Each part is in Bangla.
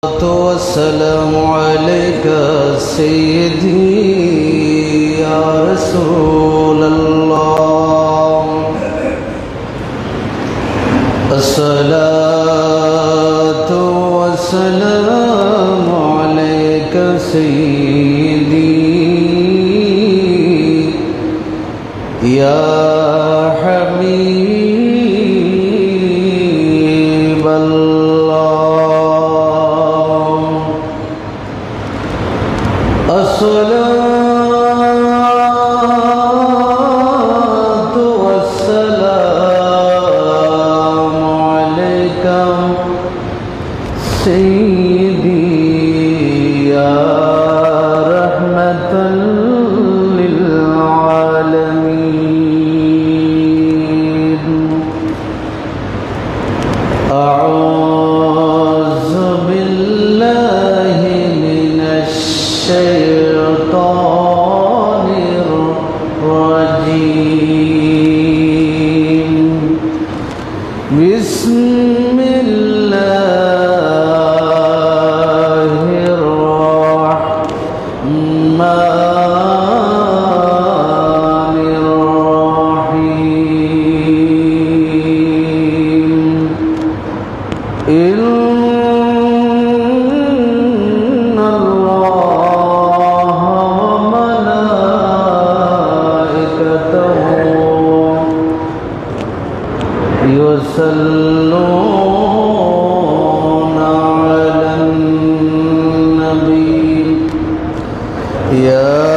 والسلام عليك سيدي يا رسول الله الصلاة والسلام عليك سيدي يا حبيب الله الصلاة والسلام عليك سيدي يا رحمة للعالمين أعوذ بالله من الشيطان الرجيم بسم الله الرحمن الرحيم إن الله وملائكته يصلون على النبي يا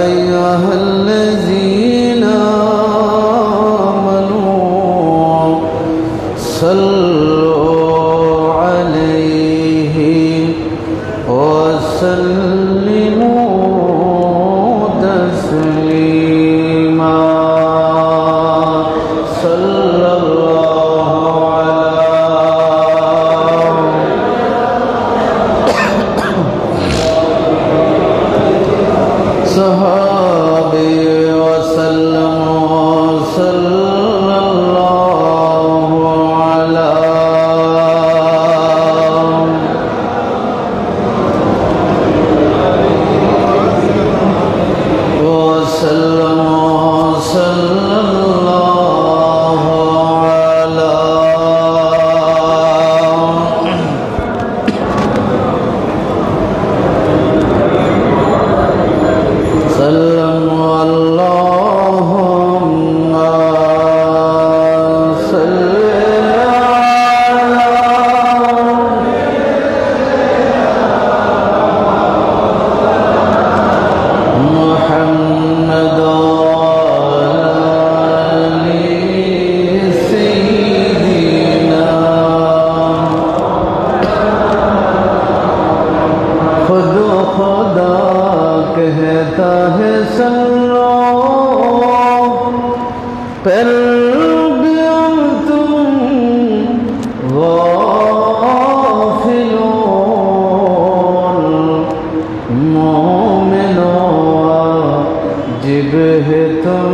أيها الذين آمنوا صلوا عليه وسلموا تسليما صلى الله على صحابه وسلم صلى الله على وسلم صلى الله على سلم اللهم صل محمد وعلى سيدنا खुद खुदा कहता है सुनो पर भी हम तुम गाफिलों मोमिनो वाजिब है तुम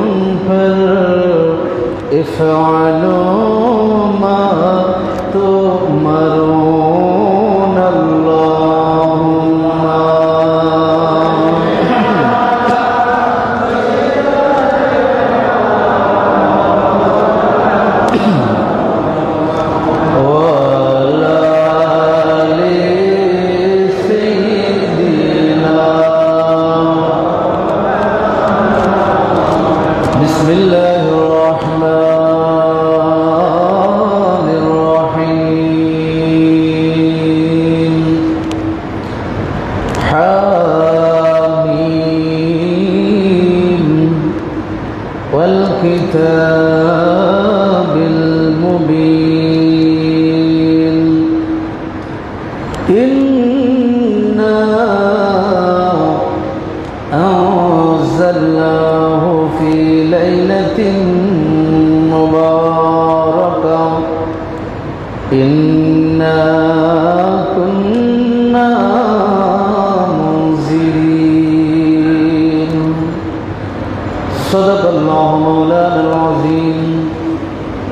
पर इफ़अलू मा तुमरून अल्लाहुम्मा وعلى آل سيدنا بسم الله الرحمن الرحيم حميم والكتاب المبين إنا أنزلناه في ليلة مباركة إنا كنا منذرين صدق الله مولانا العظيم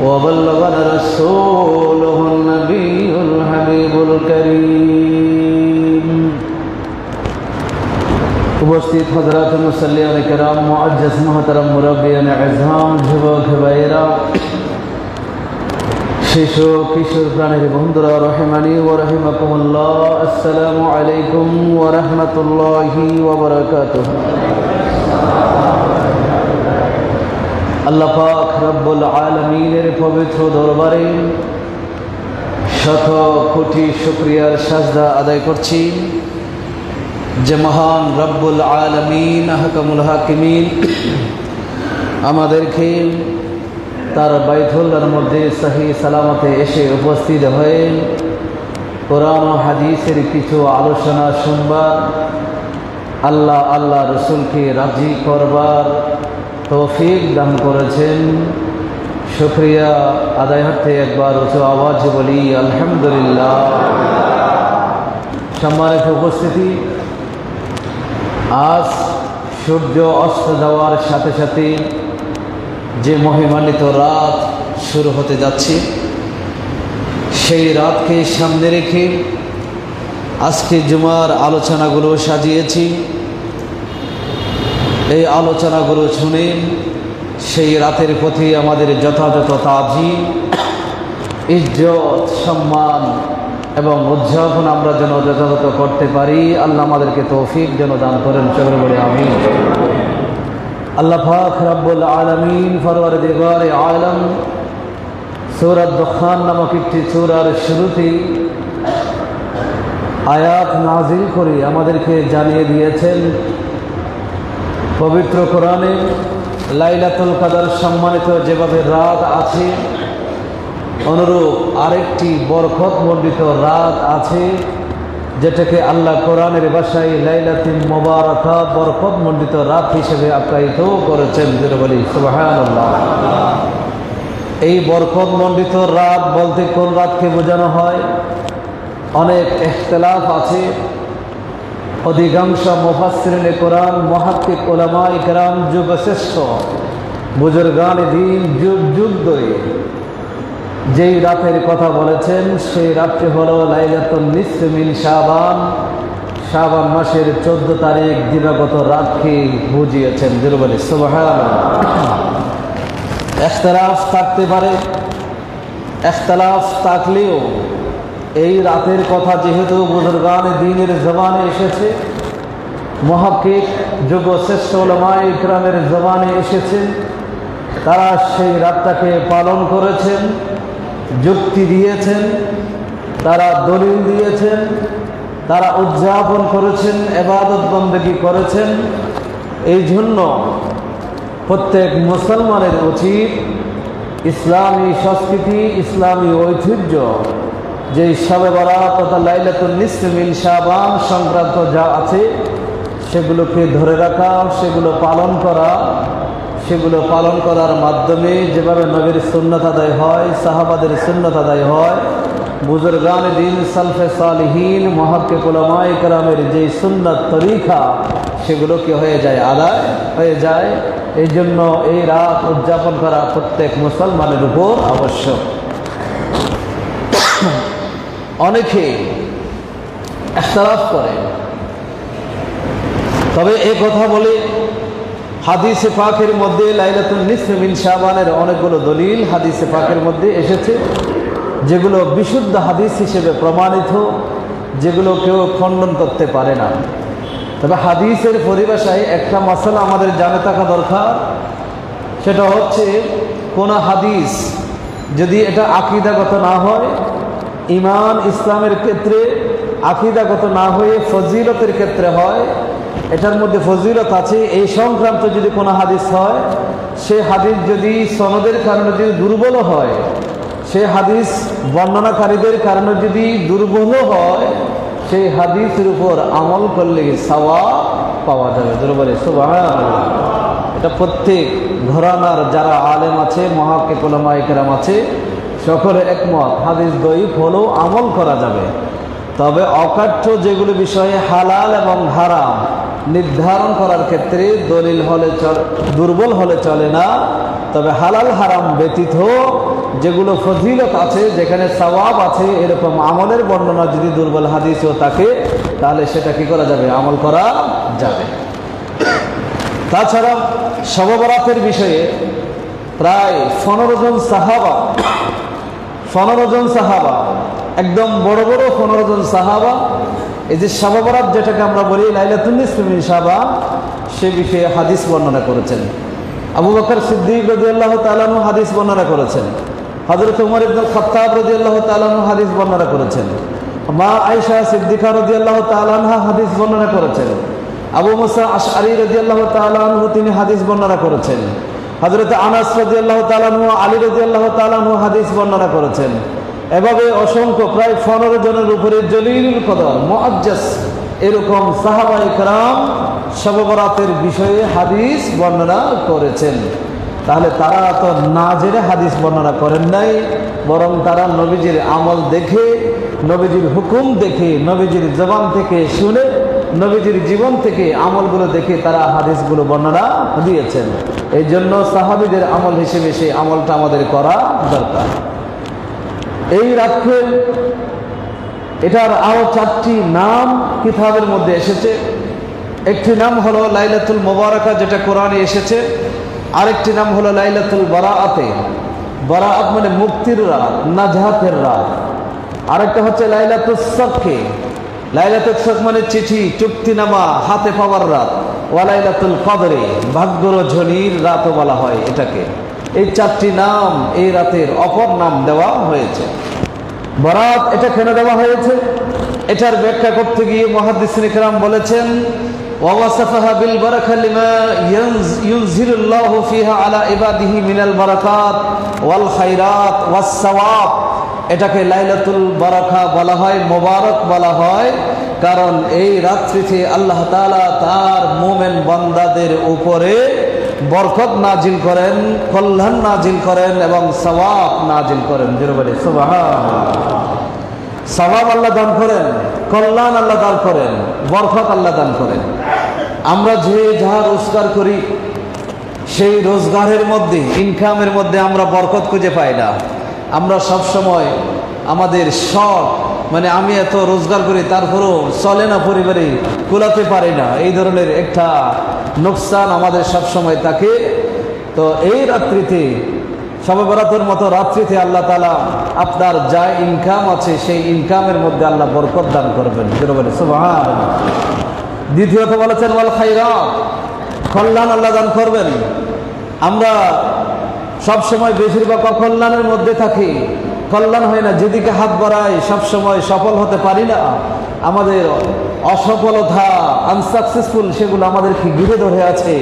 وبلغنا رسوله النبي الحبيب الكريم উপস্থিত হযরত মুসল্লিয়ান কিরাম মুআজ্জাজ মুহতারাম মুরব্বিয়ান আযম যুবক ভাইরা শিশু কিশোর প্রাণের বন্ধুরা রহমানি ওয়া রাহিমাকুমুল্লাহ আসসালামু আলাইকুম ওয়া রাহমাতুল্লাহি ওয়া বারাকাতুহু আল্লাহ পাক রব্বুল আলামিনের পবিত্র দরবারে শত কোটি শুকরিয়ার সাজদা আদায় করছি যে মহান রব্বুল আলামিন আহকামুল হাকিমিন আমাদেরকে তার বাইতুল্লাহর মধ্যে সহি সালামতে এসে উপস্থিত হয়ে কোরআন ও হাদিসের কিছু আলোচনা শুনবার, আল্লাহ রসুলকে রাজি করবার তৌফিক দান করেছেন। শুকরিয়া আদায়ার্থে একবার উঁচু আওয়াজে বলি আলহামদুলিল্লাহ। সম্মানিত উপস্থিতি, আজ সূর্য অস্ত যাওয়ার সাথে সাথে যে মহিমান্বিত রাত শুরু হতে যাচ্ছে, সেই রাতকে সামনে রেখে আজকে জুমার আলোচনাগুলো সাজিয়েছি। এই আলোচনাগুলো শুনে সেই রাতের প্রতি আমাদের যথাযথ তাজিম, ইজ্জত, সম্মান এবং উদযাপন আমরা যেন যথাযথ করতে পারি। আল্লাহ আমাদেরকে তৌফিক যেন দান করেন, সকলে বলে আমিন। আল্লাহ পাক রব্বুল আলামিন পরওয়ারদিগারে আলম সূরা দুখান নামক একটি সূরার শুরুতে আয়াত নাজিল করে আমাদেরকে জানিয়ে দিয়েছেন পবিত্র কোরআনে লাইলাতুল কদর সম্মানিত যেভাবে রাত আছে, অনুরূপ আরেকটি বরকতমণ্ডিত রাত আছে, যেটাকে আল্লাহ কোরআনের ভাষায় লাইলাতুল মুবারাকা বরকতমণ্ডিত রাত হিসেবে আখ্যায়িত করেছেন। যেটা বলি সুবহানাল্লাহ। এই বরকতমণ্ডিত রাত বলতে কোন রাতকে বোঝানো হয় অনেক ইখতিলাফ আছে। অধিকাংশ মুফাসসিরিনে কোরআন, মুহাক্কিক উলামায়ে কেরাম, যুগশ্রেষ্ঠ বুজুর্গানে দ্বীন যুগ যুগ ধরে যেই রাতের কথা বলেছেন সেই রাতটি হলো লাইলাতুন নিসফ মিন শাবান, শাবান মাসের 14 তারিখ দিবাগত রাতকে বুঝিয়েছেন। যেটা বলি সুবহানাল্লাহ। ইখতিলাফ থাকতে পারে, ইখতিলাফ থাকলেও এই রাতের কথা যেহেতু বুজুর্গানে দ্বীনের জবানে এসেছে, মুহাক্কিক যুগশ্রেষ্ঠ উলামায়ে কেরামের জবানে এসেছে, তারা সেই রাতটাকে পালন করেছেন, যুক্তি দিয়েছেন, তারা দলিল দিয়েছেন, তারা উদযাপন করেছেন, ইবাদত বন্দেগী করেছেন। এই জন্য প্রত্যেক মুসলমানের উচিত ইসলামী সংস্কৃতি, ইসলামী ঐতিহ্য, যে শবে বরাত তথা লাইলাতুন নিসফ মিন শাবান সংক্রান্ত যা আছে সেগুলোকে ধরে রাখা, সেগুলো পালন করার মাধ্যমে যেভাবে নবীর সুন্নাত আদায় হয়, সাহাবাদের সুন্নাত আদায় হয়, বুজুর্গানে দ্বীন সালফে সালিহিন মুহাক্কিক উলামায়ে কেরামের যে সুন্নাত তরিকা সেগুলোকে আদায় হয়ে যায়। এই জন্য এই রাত উদযাপন করা প্রত্যেক মুসলমানের উপর আবশ্যক। অনেকে ইখতিলাফ করে, তবে এই কথা বলে হাদিসে পাকের মধ্যে লাইলাতুন নিসফ মিন শাবানের অনেকগুলো দলিল হাদিসে পাকের মধ্যে এসেছে, যেগুলো বিশুদ্ধ হাদিস হিসেবে প্রমাণিত, যেগুলো কেউ খণ্ডন করতে পারে না। তবে হাদিসের পরিভাষায় একটা মাসালা আমাদের জানা থাকা দরকার। সেটা হচ্ছে কোন হাদিস যদি এটা আকীদাগত না হয়, ঈমান ইসলামের ক্ষেত্রে আকীদাগত না হয়ে ফজিলতের ক্ষেত্রে হয়, এটার মধ্যে ফজিলত আছে, এই সংক্রান্ত যদি কোনো হাদিস হয়, সে হাদিস যদি সনদের কারণে যদি দুর্বল হয়, সে হাদিস বর্ণনাকারীদের কারণে যদি দুর্বল হয়, সেই হাদিসের উপর আমল করলে সওয়াব পাওয়া যাবে। বলে সুবহানাল্লাহ। এটা প্রত্যেক ঘরানার যারা আলেম আছে, মুহাক্কিক উলামায়ে কেরাম আছে, সকলে একমত, হাদিস দঈফ হলেও আমল করা যাবে। তবে অকাঠ্য যেগুলো বিষয়ে হালাল এবং হারাম নির্ধারণ করার ক্ষেত্রে দলিল হলে দুর্বল হলে চলে না। তবে হালাল হারাম ব্যতীত যেগুলো ফজিলত আছে, যেখানে সওয়াব আছে, এরকম আমলের বর্ণনা যদি দুর্বল হাদিসও থাকে তাহলে সেটা কি করা যাবে? আমল করা যাবে। তাছাড়া শবে বরাতের বিষয়ে প্রায় 15 জন সাহাবা একদম বড় বড় 15 জন সাহাবা এই যে শবে বরাত যেটাকে আমরা বলি লাইলাতুন নিসফি মিন শাবান, সে বিষয়ে হাদিস বর্ণনা করেছেন। আবু বকর সিদ্দিক রাদিয়াল্লাহু তাআলা আনহু হাদিস বর্ণনা করেছেন। হযরত ওমর ইবনে খাত্তাব রাদিয়াল্লাহু তাআলা আনহু হাদিস বর্ণনা করেছেন। মা আয়েশা সিদ্দিকা রাদিয়াল্লাহু তাআলা আনহা হাদিস বর্ণনা করেছেন। আবু মুসা আশআরী রাদিয়াল্লাহু তাআলা আনহু তিনি হাদিস বর্ণনা করেছেন। হযরত আনাস রাদিয়াল্লাহু তাআলা আনহু, আলী রাদিয়াল্লাহু তাআলা আনহু হাদিস বর্ণনা করেছেন। এভাবে অসংখ্য প্রায় 15 জনের উপরে জলিলুল কদর মুআজ্জাজ এরকম সাহাবায়ে কেরাম শবে বরাতের বিষয়ে হাদিস বর্ণনা করেছেন। তাহলে তারা তো না জেনে হাদিস বর্ণনা করেন নাই, বরং তারা নবীজির আমল দেখে, নবীজির হুকুম দেখে, নবীজির জবান থেকে শুনে, নবীজির জীবন থেকে আমলগুলো দেখে তারা হাদিসগুলো বর্ণনা দিয়েছেন। এই জন্য সাহাবীদের আমল হিসেবে সেই আমলটা আমাদের করা দরকার। এই রাত্রে এটার আরো 4টি নাম কিতাবের মধ্যে এসেছে। একটি নাম হলো লাইলাতুল মুবারাকা, যেটা কোরআনে এসেছে। আরেকটি নাম হলো লাইলাতুল বারাআতে, বারাআত মানে মুক্তির রাত, নাজাতের রাত। আরেকটা হচ্ছে লাইলাতুস সাফকে, লাইলাতুল সাফ মানে চিঠি চুক্তিনামা হাতে পাওয়ার রাত। ওয়া লাইলাতুল কদরে, ভাগ্যরজনীর রাতও বলা হয় এটাকে। এই 4টি নাম এই রাতের অপর নাম দেওয়া হয়েছে। বরাত এটা কেন দেওয়া হয়েছে, এটার ব্যাখ্যা করতে গিয়ে মুহাদ্দিসিনে কেরাম বলেছেন, ওয়াসাফাহা বিল বারাকা লিমা ইউনজিলুল্লাহু ফিহা আলা ইবাদিহি মিনাল বারাকাত ওয়াল খায়রাত ওয়াস সাওয়াব। এটাকে লাইলাতুল বারাকা বলা হয়, মোবারক বলা হয়, কারণ এই রাত্রিতে আল্লাহ তাআলা তার মুমিন বান্দাদের উপরে বরকত নাজিল করেন, কল্যাণ নাজিল করেন এবং সওয়াব নাজিল করেন। জোরে সুবহানাল্লাহ। সওয়াব আল্লাহ দান করেন, কল্যাণ আল্লাহ দান করেন, বরকত আল্লাহ দান করেন। আমরা যে যা রোজগার করি সেই রোজগারের মধ্যে, ইনকামের মধ্যে আমরা বরকত খুঁজে পাই না। আমরা সব সময় আমাদের শখ, মানে আমি এত রোজগার করি তারপরেও চলে না, পরিবারে কুলাতে পারি না, এই ধরনের একটা নোকসান আমাদের সব সময় থাকে। তো এই রাত্রিতে, শবে বরাতের মতো রাত্রিতে আল্লাহ তাআলা আপনার যা ইনকাম আছে সেই ইনকামের মধ্যে আল্লাহ বরকত দান করবেন। সুবহানাল্লাহ। দ্বিতীয়ত বলেছেন ওয়াল খায়রাত, কল্যাণ আল্লাহ দান করবেন। আমরা সব সময় বেশিরভাগ অকল্যাণের মধ্যে থাকি, কল্যাণ হয় না, যেদিকে হাত বাড়াই সব সময় সফল হতে পারি না। আমাদের অসফলতা, আনসাকসেসফুল, সেগুলো আমাদেরকে ঘিরে ধরে আছে।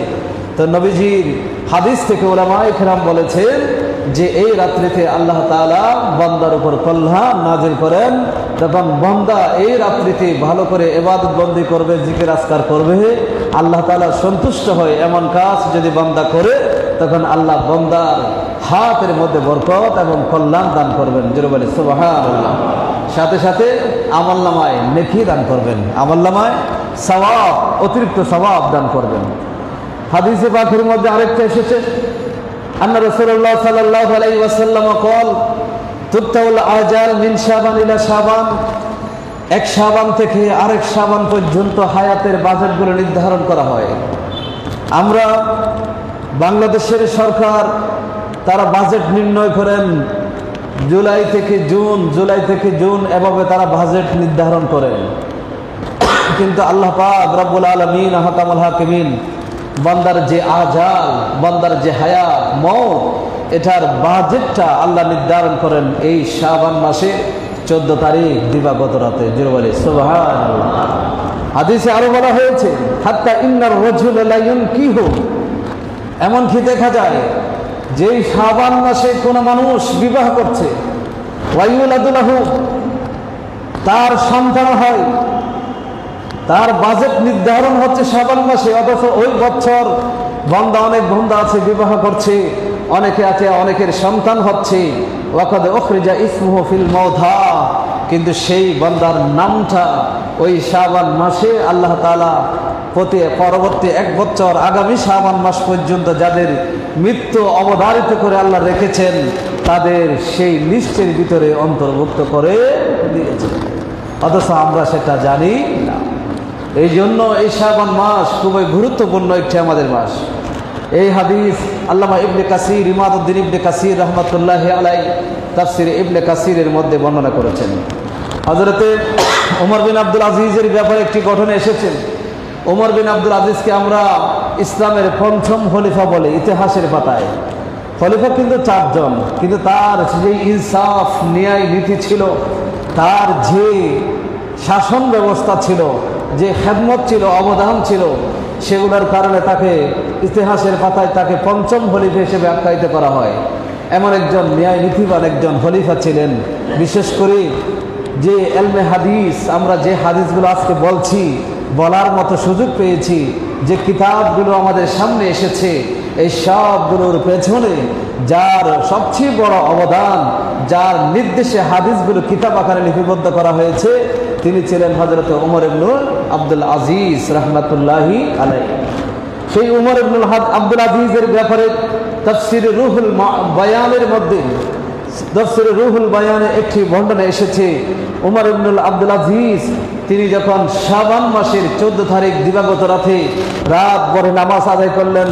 তো নবীজির হাদিস থেকে উলামায়ে কেরাম বলেছেন যে এই রাত্রিতে আল্লাহ তাআলা বান্দার উপর কল্যাণ নাজিল করেন। যখন বান্দা এই রাত্রিতে ভালো করে ইবাদত বন্দি করবে, জিকির আজকার করবে, আল্লাহ তাআলা সন্তুষ্ট হয় এমন কাজ যদি বান্দা করে, তখন আল্লাহ বান্দার হাতের মধ্যে বরকত এবং কল্যাণ দান করবেন। জোরে বলে সুবহানাল্লাহ। সাথে সাথে আমলনামায় নেকি দান করবেন, আমলনামায় সওয়াব, অতিরিক্ত সওয়াব দান করবেন। হাদিসে পাকের মধ্যে আরেকটা এসেছে, আন্না রাসূলুল্লাহ সাল্লাল্লাহু আলাইহি ওয়াসাল্লাম قال তুকতাউল আজাল মিন শাবান ইলা শাবান, এক শাবান থেকে আরেক শাবান পর্যন্ত হায়াতের বাজেটগুলো নির্ধারণ করা হয়। আমরা বাংলাদেশের সরকার তারা বাজেট নির্ণয় করেন জুলাই থেকে জুন, জুলাই থেকে জুন, এভাবে তারা বাজেট নির্ধারণ করেন। কিন্তু আল্লাহ পাক রব্বুল আলামিন আহকামুল হাকিমিন বান্দার যে আজাল, বান্দার যে হায়াত, মওত, এটার বাজেটটা আল্লাহ নির্ধারণ করেন এই শাবান মাসে 14 তারিখ দিবাগত রাতে। জোরে বলে সুবহানাল্লাহ। হাদিসে আরো বলা হয়েছে, হাত্তা ইন্নার রাজুল লা ইউনকিহু, এমনকি দেখা যায় যে শাবান মাসে কোন মানুষ বিবাহ করছে, ওয়াইউলাদু লাহু, তার সন্তান হয়, তার বাজেট নির্ধারণ হচ্ছে শাবান মাসে, অথচ ওই বছর বান্দা, অনেক বান্দা আছে বিবাহ করছে, অনেকে আছে অনেকের সন্তান হচ্ছে, ওয়াকাদ উখরিজা ইসমুহু ফিল মাউধা, কিন্তু সেই বান্দার নামটা ওই শাবান মাসে আল্লাহ তাআলা পরবর্তী 1 বছর আগামী শাবান মাস পর্যন্ত যাদের মৃত্যু অবধারিত করে আল্লাহ রেখেছেন, তাদের সেই লিস্টের ভিতরে অন্তর্ভুক্ত করে দিয়েছে, অথচ আমরা সেটা জানি না। এই জন্য এই শাবান মাস খুবই গুরুত্বপূর্ণ একটি আমাদের মাস। এই হাদিস আল্লামা ইবনে কাসির, ইমাদউদ্দিন ইবনে কাসির রহমাতুল্লাহি আলাইহি তাফসীর ইবনে কাসিরের মধ্যে বর্ণনা করেছেন। হযরতে ওমর বিন আব্দুল আজিজের ব্যাপারে একটি ঘটনা এসেছেন। ওমর বিন আব্দুল আজিজকে আমরা ইসলামের পঞ্চম খলিফা বলে ইতিহাসের পাতায়। খলিফা কিন্তু 4 জন, কিন্তু তার যে ইনসাফ ন্যায় নীতি ছিল, তার যে শাসন ব্যবস্থা ছিল, যে খেদমত ছিল, অবদান ছিল, সেগুলোর কারণে তাকে ইতিহাসের পাতায় তাকে পঞ্চম খলিফা হিসেবে আখ্যায়িত করা হয়। এমন একজন ন্যায় নীতিবান একজন খলিফা ছিলেন। বিশেষ করে যে এলমে হাদিস, আমরা যে হাদিসগুলো আজকে বলছি, বলার মতো সুযোগ পেয়েছি, যে কিতাবগুলো আমাদের সামনে এসেছে, এই সবগুলোর পেছনে যার সবচেয়ে বড় অবদান, যার নির্দেশে হাদিসগুলো কিতাব আকারে লিপিবদ্ধ করা হয়েছে, তিনি ছিলেন হযরত ওমর ইবনে আব্দুল আজিজ রাহমাতুল্লাহি আলাইহি। সেই ওমর ইবনে আব্দুল আজিজের ব্যাপারে তাফসীরে রুহুল বায়ানের মধ্যে, তাফসীরে রুহুল বায়ানে একটি বর্ণনা এসেছে। ওমর ইবনে আব্দুল আজিজ তিনি যখন শাবান মাসের 14 তারিখ দিবাগত রাত ভরে নামাজ আদায় করলেন,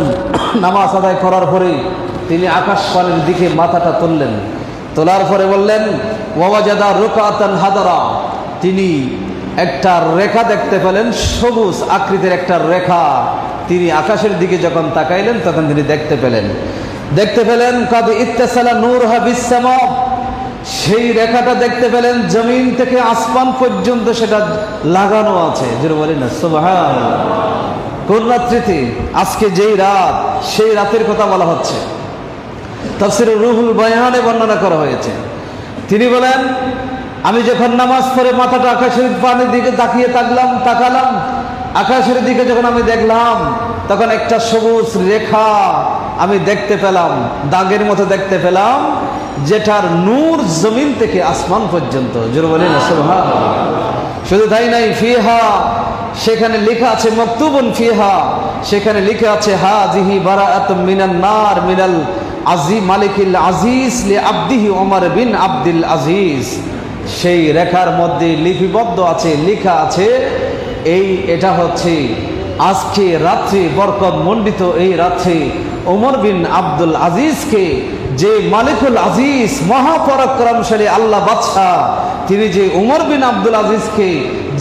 নামাজ আদায় করার পরে তিনি আকাশপানের দিকে মাথাটা তুললেন। তোলার পরে বললেন ওয়াজাদা রুকাতান হাদারা, তিনি একটা রেখা দেখতে পেলেন, সবুজ আকৃতির একটা রেখা। তিনি আকাশের দিকে যখন তাকাইলেন তখন তিনি দেখতে পেলেন কাদ ইত্তাসালা নূরহা বিসসামা, সেই রেখাটা দেখতে পেলেন জমিন থেকে আসমান পর্যন্ত সেটা লাগানো আছে। জোরে বলেন না সুবহানাল্লাহ। কোন রাত্রিতে? আজকে যেই রাত, সেই রাতের কথা বলা হচ্ছে। তাফসীরে রুহুল বায়ানে বর্ণনা করা হয়েছে। তিনি বলেন আমি যখন নামাজ পড়ে মাথাটা আকাশের পানের দিকে তাকালাম, আকাশের দিকে যখন আমি দেখলাম, তখন একটা সবুজ রেখা আমি দেখতে পেলাম, দাগের মতো দেখতে পেলাম, যেটার নূর জমিন থেকে আসমান পর্যন্ত। জোরে বলেন না সুবহানাল্লাহ। শুধু তাই নাই, ফিহা, সেখানে লেখা আছে, মাকতুবুন ফিহা, সেখানে লেখা আছে হাযিহি বারাআতুম মিনান নার মিনাল আজিজ মালিকিল আজিজ লি আবদিহি ওমর বিন আব্দুল আজিজ। সেই রেখার মধ্যে লিপিবদ্ধ আছে, লেখা আছে, এটা হচ্ছে আজকে রাত্রে, বরকত মণ্ডিত এই রাত্রে ওমর বিন আব্দুল আজিজকে, যে মালিকুল আজিজ মহাপরাক্রমশালী আল্লাহ বাদশাহ, তিনি যে ওমর বিন আব্দুল আজিজকে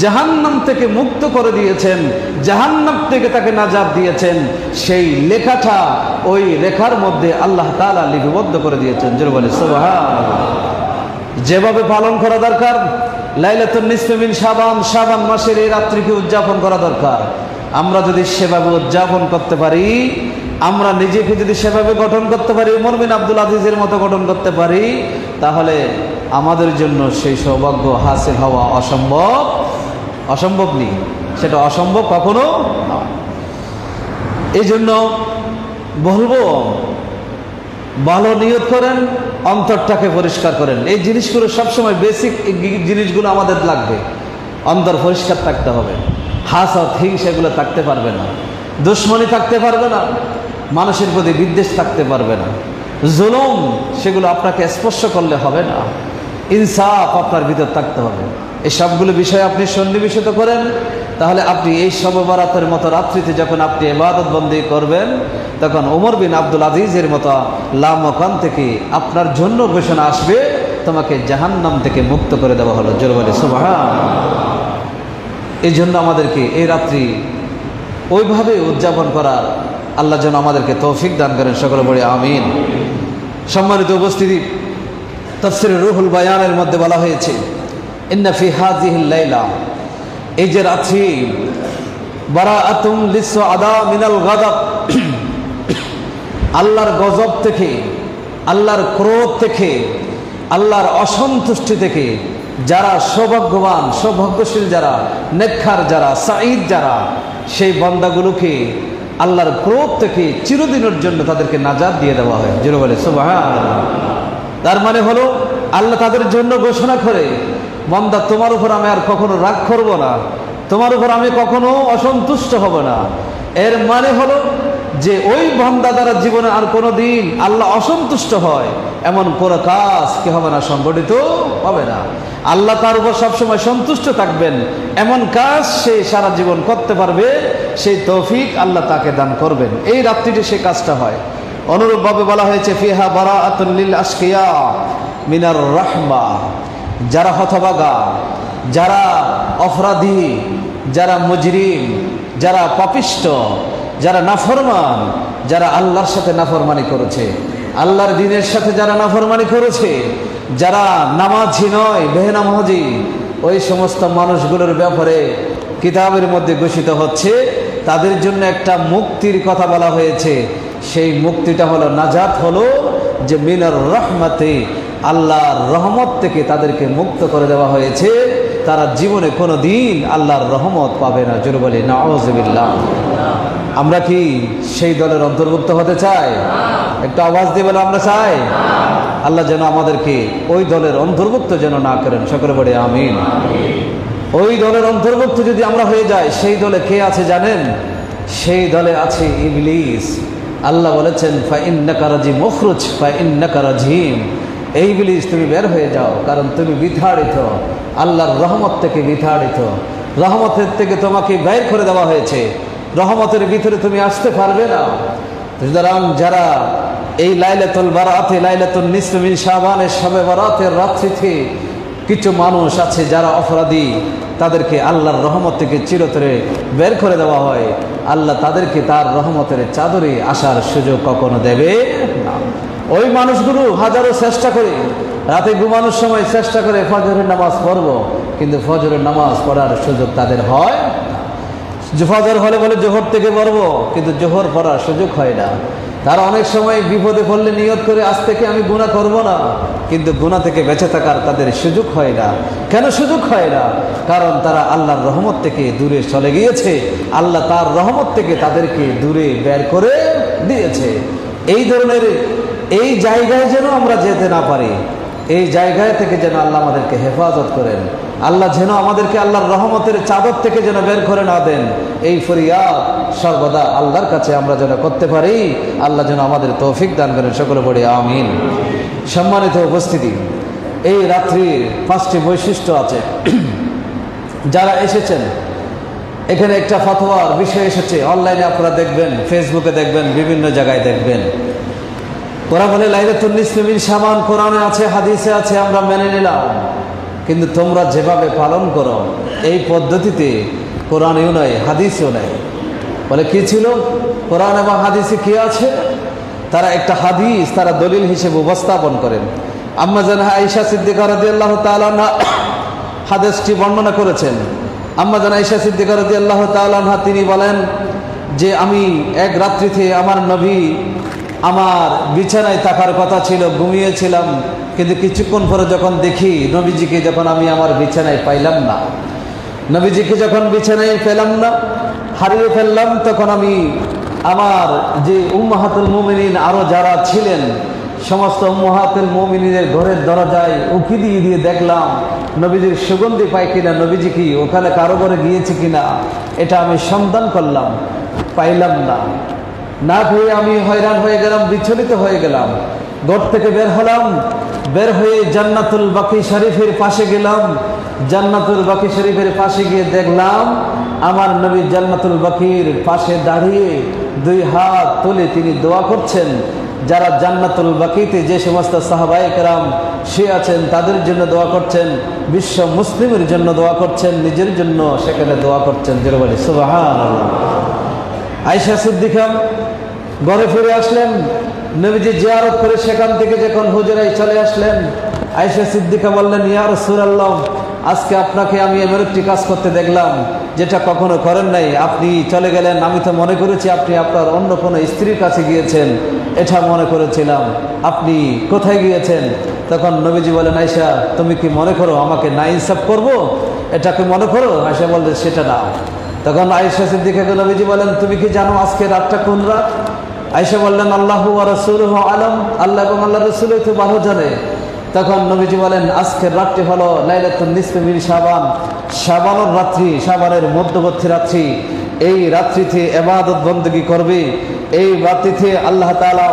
জাহান্নাম থেকে মুক্ত করে দিয়েছেন, জাহান্নাম থেকে তাকে নাজাত দিয়েছেন, সেই লেখাটা ওই রেখার মধ্যে আল্লাহ তাআলা লিপিবদ্ধ করে দিয়েছেন। জোরে বলে সুবহানাল্লাহ। যেভাবে পালন করা দরকার লাইলাতুন নিসফি মিন শাবান, শাবান মাসের এই রাত্রিকে উদযাপন করা দরকার। আমরা যদি সেভাবে উদযাপন করতে পারি, আমরা নিজেকে যদি সেভাবে গঠন করতে পারি, ওমর বিন আব্দুল আজিজের মতো গঠন করতে পারি, তাহলে আমাদের জন্য সেই সৌভাগ্য হাসিল হওয়া অসম্ভব নেই, সেটা অসম্ভব কখনো নয়। এই জন্য বলবো, ভালো নিয়ত করেন, অন্তরটাকে পরিষ্কার করেন। এই জিনিসগুলো সবসময় বেসিক জিনিসগুলো আমাদের লাগবে। অন্তর পরিষ্কার থাকতে হবে, হাসদ হিংসা এগুলো থাকতে পারবে না, দুশ্মনী থাকতে পারবে না, মানুষের প্রতি বিদ্বেষ থাকতে পারবে না, জুলুম সেগুলো আপনাকে স্পর্শ করলে হবে না, ইনসাফ আপনার ভিতর থাকতে হবে। এই সবগুলো বিষয় আপনি সন্নিবেশিত করেন, তাহলে আপনি এই শবে বরাতের মতো রাত্রিতে যখন আপনি ইবাদত বন্দি করবেন, তখন ওমর বিন আব্দুল আজিজের মতো লামকান থেকে আপনার জন্য ঘোষণা আসবে, তোমাকে জাহান্নাম থেকে মুক্ত করে দেওয়া হলো। জোরে বলে সুবহানাল্লাহ। এই জন্য আমাদেরকে এই রাত্রি ওইভাবে উদযাপন করার আল্লাহ যেন আমাদেরকে তৌফিক দান করেন, সকলে বলি আমিন। সম্মানিত উপস্থিতি, তাফসীরে রুহুল বায়ানের মধ্যে বলা হয়েছে ইন্না ফি হাযিহিল লাইলা, এই যে রাত্রি, বারাআতুম লিসআদা মিনাল গাদাব, আল্লাহর গজব থেকে, আল্লাহর ক্রোধ থেকে, আল্লাহর অসন্তুষ্টি থেকে যারা সৌভাগ্যবান, সৌভাগ্যশীল যারা, নেককার যারা, সাঈদ যারা, সেই বান্দাগুলোকে আল্লাহর ক্রোধ থেকে চিরদিনের জন্য তাদেরকে নাজাত দিয়ে দেওয়া হয়। জোরে বলে সুবহানাল্লাহ। তার মানে হলো আল্লাহ তাদের জন্য ঘোষণা করে, বান্দা তোমার উপর আমি আর কখনো রাগ করব না, তোমার উপর আমি কখনো অসন্তুষ্ট হব না। এর মানে হলো যে ওই বান্দা দ্বারা জীবনে আর কোনোদিন আল্লাহ অসন্তুষ্ট হয় এমন কোনো কাজ কি হবে না, সংগঠিত হবে না। আল্লাহ তার উপর সবসময় সন্তুষ্ট থাকবেন এমন কাজ সে সারা জীবন করতে পারবে, সেই তৌফিক আল্লাহ তাকে দান করবেন। এই রাত্রিতে সেই কাজটা হয়। অনুরূপভাবে বলা হয়েছে ফিহা বারাআতুন লিল আশকিয়া মিনার রাহমা, যারা হতভাগা, যারা অপরাধী, যারা মুজরিম, যারা পাপিষ্ট, যারা নাফরমান, যারা আল্লাহর সাথে নাফরমানি করেছে, আল্লাহর দ্বীনের সাথে যারা নাফরমানি করেছে, যারা নামাজি নয় বেনামাজি, ওই সমস্ত মানুষগুলোর ব্যাপারে কিতাবের মধ্যে ঘোষিত হচ্ছে তাদের জন্য একটা মুক্তির কথা বলা হয়েছে। সেই মুক্তিটা হলো নাজাত, হলো যে মিনার রহমতে, আল্লাহর রহমত থেকে তাদেরকে মুক্ত করে দেওয়া হয়েছে। তারা জীবনে কোনো দিন আল্লাহর রহমত পাবে না। জোরে বলি নাউযুবিল্লাহ। আমরা কি সেই দলের অন্তর্ভুক্ত হতে চাই? একটু আওয়াজ দিয়ে বলে আমরা চাই। আল্লাহ যেন আমাদেরকে ওই দলের অন্তর্ভুক্ত যেন না করেন। সকলে বলে আমিন। ওই দলের অন্তর্ভুক্ত যদি আমরা হয়ে যাই, সেই দলে কে আছে জানেন? সেই দলে আছে ইবলিস। আল্লাহ বলেছেন ফাইন্নাকা রাজিম মুখরুজ ফাইন্নাকা রাজিম, এই ইবলিস তুমি বের হয়ে যাও, কারণ তুমি বিতাড়িত, আল্লাহর রহমত থেকে বিতাড়িত। রহমতের থেকে তোমাকে বের করে দেওয়া হয়েছে, রহমতের ভিতরে তুমি আসতে পারবে না। সুতরাং যারা এই লাইলাতুল বারাতে, লাইলাতুন নিসফ মিন শাবানের শবে বারাতের রাত্রিতে কিছু মানুষ আছে যারা অপরাধী, তাদেরকে আল্লাহর রহমত থেকে চিরতরে বের করে দেওয়া হয়। আল্লাহ তাদেরকে তার রহমতের চাদরে আসার সুযোগ কখনো দেবে না। ওই মানুষগুলো হাজারো চেষ্টা করে, রাতে ঘুমানোর সময় চেষ্টা করে ফজরের নামাজ পড়ব, কিন্তু ফজরের নামাজ পড়ার সুযোগ তাদের হয়। ফজর হলে বলে জোহর থেকে পড়বো, কিন্তু জোহর পড়ার সুযোগ হয় না। তারা অনেক সময় বিপদে পড়লে নিয়ত করে আজ থেকে আমি গুনাহ করব না, কিন্তু গুনাহ থেকে বেঁচে থাকার তাদের সুযোগ হয় না। কেন সুযোগ হয় না? কারণ তারা আল্লাহর রহমত থেকে দূরে চলে গিয়েছে। আল্লাহ তার রহমত থেকে তাদেরকে দূরে বের করে দিয়েছে। এই ধরনের এই জায়গায় যেন আমরা যেতে না পারি, এই জায়গায় থেকে যেন আল্লাহ আমাদেরকে হেফাজত করেন। আল্লাহ যেন আমাদেরকে আল্লাহর রহমতের চাদর থেকে যেন বের করে না দেন, এই ফরিয়াদ সর্বদা আল্লাহর কাছে আমরা যেন করতে পারি। আল্লাহ যেন আমাদের তৌফিক দান করেন। সকলে পড়ে আমিন। সম্মানিত উপস্থিতি, এই রাত্রির 5টি বৈশিষ্ট্য আছে। যারা এসেছেন এখানে একটা ফতোয়ার বিষয় এসেছে, অনলাইনে আপনারা দেখবেন, ফেসবুকে দেখবেন, বিভিন্ন জায়গায় দেখবেন। ওরা বলে লাইলাতুন নিসফ মিন শাবান কোরআনে আছে, হাদিসে আছে, আমরা মেনে নিলাম, কিন্তু তোমরা যেভাবে পালন করো এই পদ্ধতিতে কোরআনেও নাই, হাদিসেও নাই। বলে কি ছিল? কোরআন এবং হাদিসে কি আছে? তারা একটা হাদিস তারা দলিল হিসেবে উপস্থাপন করেন। আম্মা জান আয়েশা সিদ্দিকা রাদিয়াল্লাহু তাআলা আনহা হাদিসটি বর্ণনা করেছেন। আম্মা জান আয়েশা সিদ্দিকা রাদিয়াল্লাহু তাআলা আনহা তিনি বলেন যে আমি এক রাত্রিতে আমার নবী আমার বিছানায় থাকার কথা ছিল, ঘুমিয়েছিলাম, কিন্তু কিছুক্ষণ পরে যখন দেখি নবীজিকে যখন আমি আমার বিছানায় পাইলাম না, নবীজিকে যখন বিছানায় পেলাম না, হারিয়ে ফেললাম, তখন আমি আমার যে উম্মাহাতুল মুমিনিন আরো যারা ছিলেন সমস্ত উম্মাহাতুল মুমিনিনের ঘরের দরজায় উকি দিয়ে দিয়ে দেখলাম নবীজির সুগন্ধি পাই কিনা, নবীজি কি ওখানে কারো ঘরে গিয়েছে কিনা, এটা আমি সন্ধান করলাম, পাইলাম না। না পেয়ে আমি হয়রান হয়ে গেলাম, বিচলিত হয়ে গেলাম। ঘর থেকে বের হলাম, বের হয়ে জান্নাতুল বাকি শরীফের পাশে গেলাম। জান্নাতুল বাকি শরীফের পাশে গিয়ে দেখলাম আমার নবী জান্নাতুল বাকির পাশে দাঁড়িয়ে 2 হাত তুলে তিনি দোয়া করছেন। যারা জান্নাতুল বাকিতে যে সমস্ত সাহাবায়ে কেরাম শুয়ে আছেন তাদের জন্য দোয়া করছেন, বিশ্ব মুসলিমের জন্য দোয়া করছেন, নিজের জন্য সেখানে দোয়া করছেন। জোরে বলি সুবহানাল্লাহ। আয়েশা সিদ্দিকা ঘরে ফিরে আসলেন, নবীজি জিয়ারত করে সেখান থেকে যখন হুজরায় চলে আসলেন, আয়েশা সিদ্দিকা বললেন, ইয়া রাসূলুল্লাহ, আজকে আপনাকে আমি এমন একটি কাজ করতে দেখলাম যেটা কখনো করেন নাই। আপনি চলে গেলেন, আমি তো মনে করেছি আপনি আপনার অন্য কোনো স্ত্রীর কাছে গিয়েছেন, এটা মনে করেছিলাম। আপনি কোথায় গিয়েছেন? তখন নবীজি বলেন, আয়েশা তুমি কি মনে করো আমাকে নাইনসাফ করবো, এটাকে মনে করো? আয়েশা বললেন সেটা না। তখন আয়েশা সিদ্দিকাকে নবীজি বলেন, তুমি কি জানো আজকে রাতটা কোন রাত? আয়েশা বললেন, আল্লাহু ওয়া রাসূলুহু আলাম, আল্লাহ এবং আল্লাহর রাসূলই তো ভালো জানে। তখন নবীজি বলেন, আজকের রাতটি হলো লাইলাতুন নিসফ মিন শাবান, শাবানের রাত্রি, শাবানের মধ্যবর্তী রাত্রি। এই রাত্রিতে ইবাদত বندگی করবে, এই রাত্রিতে আল্লাহ তাআলা